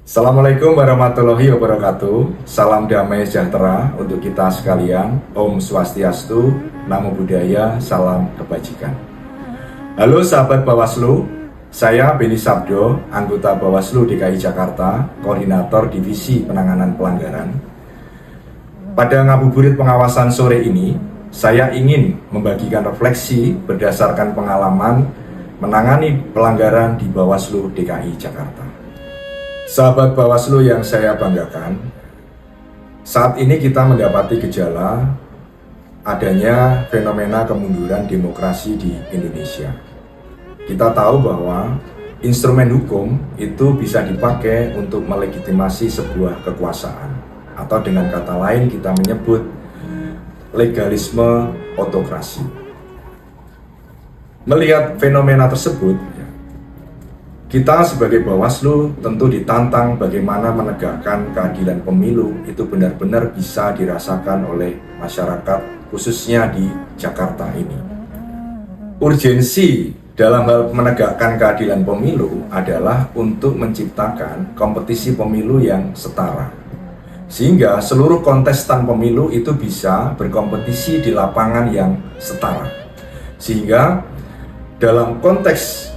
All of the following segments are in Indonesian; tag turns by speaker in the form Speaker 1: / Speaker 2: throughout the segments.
Speaker 1: Assalamualaikum warahmatullahi wabarakatuh. Salam damai sejahtera untuk kita sekalian. Om Swastiastu, Namo Buddhaya, salam kebajikan. Halo sahabat Bawaslu, saya Beni Sabdo, anggota Bawaslu DKI Jakarta, Koordinator Divisi Penanganan Pelanggaran. Pada ngabuburit pengawasan sore ini, saya ingin membagikan refleksi berdasarkan pengalaman menangani pelanggaran di Bawaslu DKI Jakarta. Sahabat Bawaslu yang saya banggakan, saat ini kita mendapati gejala adanya fenomena kemunduran demokrasi di Indonesia. Kita tahu bahwa instrumen hukum itu bisa dipakai untuk melegitimasi sebuah kekuasaan, atau dengan kata lain kita menyebut legalisme otokrasi. Melihat fenomena tersebut, kita sebagai Bawaslu tentu ditantang bagaimana menegakkan keadilan pemilu itu benar-benar bisa dirasakan oleh masyarakat, khususnya di Jakarta ini. Urgensi dalam hal menegakkan keadilan pemilu adalah untuk menciptakan kompetisi pemilu yang setara, sehingga seluruh kontestan pemilu itu bisa berkompetisi di lapangan yang setara, sehingga dalam konteks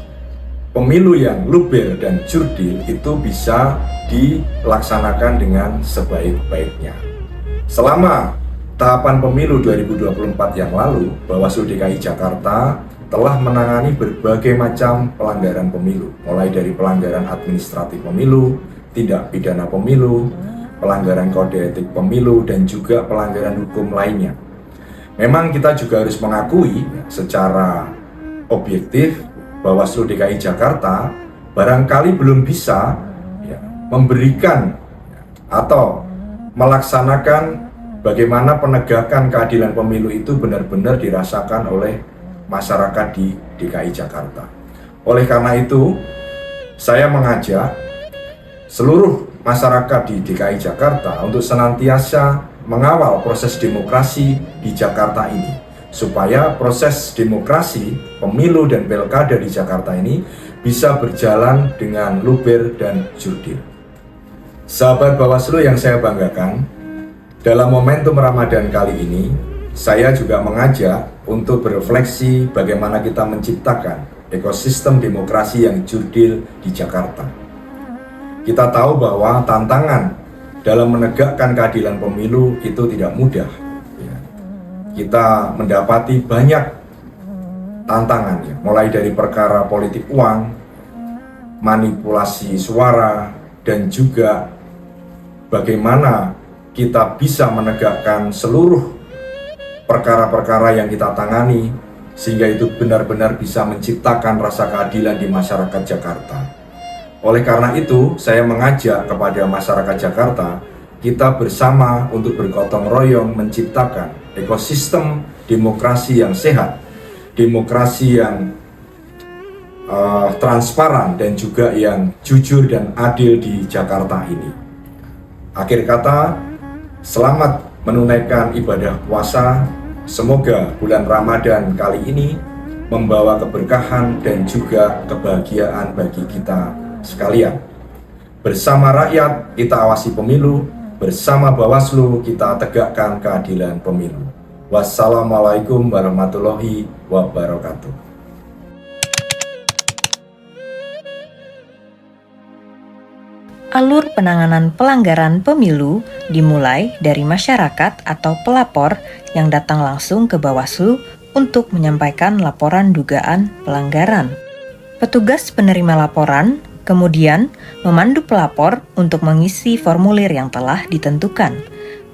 Speaker 1: pemilu yang luber dan jurdil itu bisa dilaksanakan dengan sebaik-baiknya. Selama tahapan pemilu 2024 yang lalu, Bawaslu DKI Jakarta telah menangani berbagai macam pelanggaran pemilu, mulai dari pelanggaran administratif pemilu, tindak pidana pemilu, pelanggaran kode etik pemilu, dan juga pelanggaran hukum lainnya. Memang kita juga harus mengakui secara objektif Bawaslu DKI Jakarta barangkali belum bisa memberikan atau melaksanakan bagaimana penegakan keadilan pemilu itu benar-benar dirasakan oleh masyarakat di DKI Jakarta. Oleh karena itu, saya mengajak seluruh masyarakat di DKI Jakarta untuk senantiasa mengawal proses demokrasi di Jakarta ini, supaya proses demokrasi, pemilu dan pilkada di Jakarta ini bisa berjalan dengan luber dan jurdil. Sahabat Bawaslu yang saya banggakan, dalam momentum Ramadan kali ini, saya juga mengajak untuk berefleksi bagaimana kita menciptakan ekosistem demokrasi yang jurdil di Jakarta. Kita tahu bahwa tantangan dalam menegakkan keadilan pemilu itu tidak mudah. Kita mendapati banyak tantangan, mulai dari perkara politik uang, manipulasi suara, dan juga bagaimana kita bisa menegakkan seluruh perkara-perkara yang kita tangani sehingga itu benar-benar bisa menciptakan rasa keadilan di masyarakat Jakarta. Oleh karena itu, saya mengajak kepada masyarakat Jakarta, kita bersama untuk bergotong royong menciptakan ekosistem demokrasi yang sehat, demokrasi yang transparan dan juga yang jujur dan adil di Jakarta ini. Akhir kata, selamat menunaikan ibadah puasa. Semoga bulan Ramadan kali ini membawa keberkahan dan juga kebahagiaan bagi kita sekalian. Bersama rakyat kita awasi pemilu, bersama Bawaslu kita tegakkan keadilan pemilu. Wassalamualaikum warahmatullahi wabarakatuh.
Speaker 2: Alur penanganan pelanggaran pemilu dimulai dari masyarakat atau pelapor yang datang langsung ke Bawaslu untuk menyampaikan laporan dugaan pelanggaran. Petugas penerima laporan kemudian memandu pelapor untuk mengisi formulir yang telah ditentukan,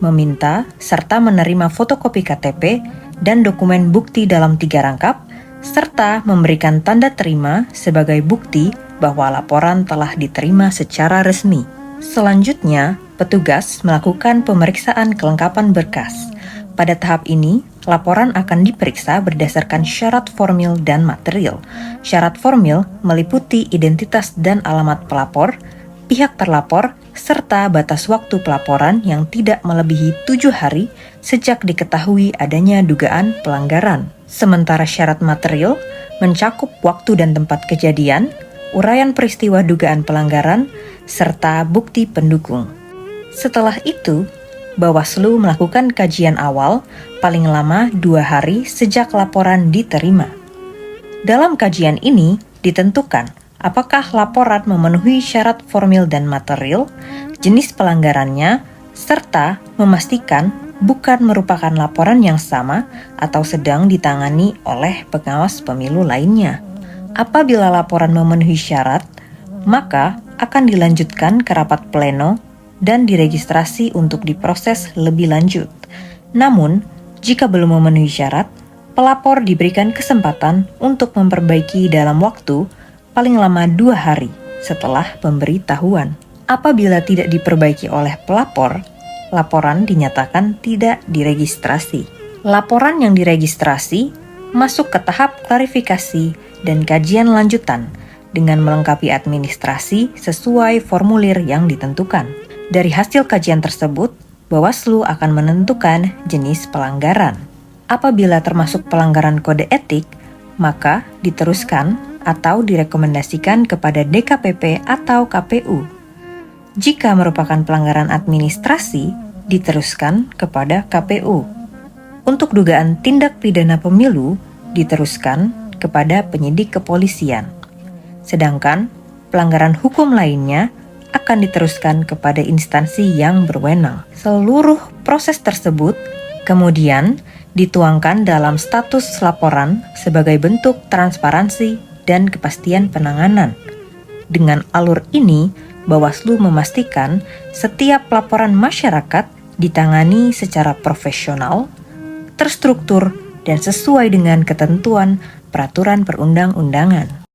Speaker 2: meminta serta menerima fotokopi KTP dan dokumen bukti dalam 3 rangkap, serta memberikan tanda terima sebagai bukti bahwa laporan telah diterima secara resmi. Selanjutnya, petugas melakukan pemeriksaan kelengkapan berkas. Pada tahap ini, laporan akan diperiksa berdasarkan syarat formil dan material. Syarat formil meliputi identitas dan alamat pelapor, pihak terlapor, serta batas waktu pelaporan yang tidak melebihi 7 hari sejak diketahui adanya dugaan pelanggaran. Sementara syarat material mencakup waktu dan tempat kejadian, uraian peristiwa dugaan pelanggaran, serta bukti pendukung. Setelah itu, Bawaslu melakukan kajian awal paling lama 2 hari sejak laporan diterima. Dalam kajian ini ditentukan apakah laporan memenuhi syarat formil dan material, jenis pelanggarannya, serta memastikan bukan merupakan laporan yang sama atau sedang ditangani oleh pengawas pemilu lainnya. Apabila laporan memenuhi syarat, maka akan dilanjutkan ke rapat pleno dan diregistrasi untuk diproses lebih lanjut. Namun, jika belum memenuhi syarat, pelapor diberikan kesempatan untuk memperbaiki dalam waktu paling lama 2 hari setelah pemberitahuan. Apabila tidak diperbaiki oleh pelapor, laporan dinyatakan tidak diregistrasi. Laporan yang diregistrasi masuk ke tahap klarifikasi dan kajian lanjutan dengan melengkapi administrasi sesuai formulir yang ditentukan. Dari hasil kajian tersebut, Bawaslu akan menentukan jenis pelanggaran. Apabila termasuk pelanggaran kode etik, maka diteruskan atau direkomendasikan kepada DKPP atau KPU. Jika merupakan pelanggaran administrasi, diteruskan kepada KPU. Untuk dugaan tindak pidana pemilu, diteruskan kepada penyidik kepolisian. Sedangkan pelanggaran hukum lainnya akan diteruskan kepada instansi yang berwenang. Seluruh proses tersebut kemudian dituangkan dalam status laporan sebagai bentuk transparansi dan kepastian penanganan. Dengan alur ini, Bawaslu memastikan setiap laporan masyarakat ditangani secara profesional, terstruktur, dan sesuai dengan ketentuan peraturan perundang-undangan.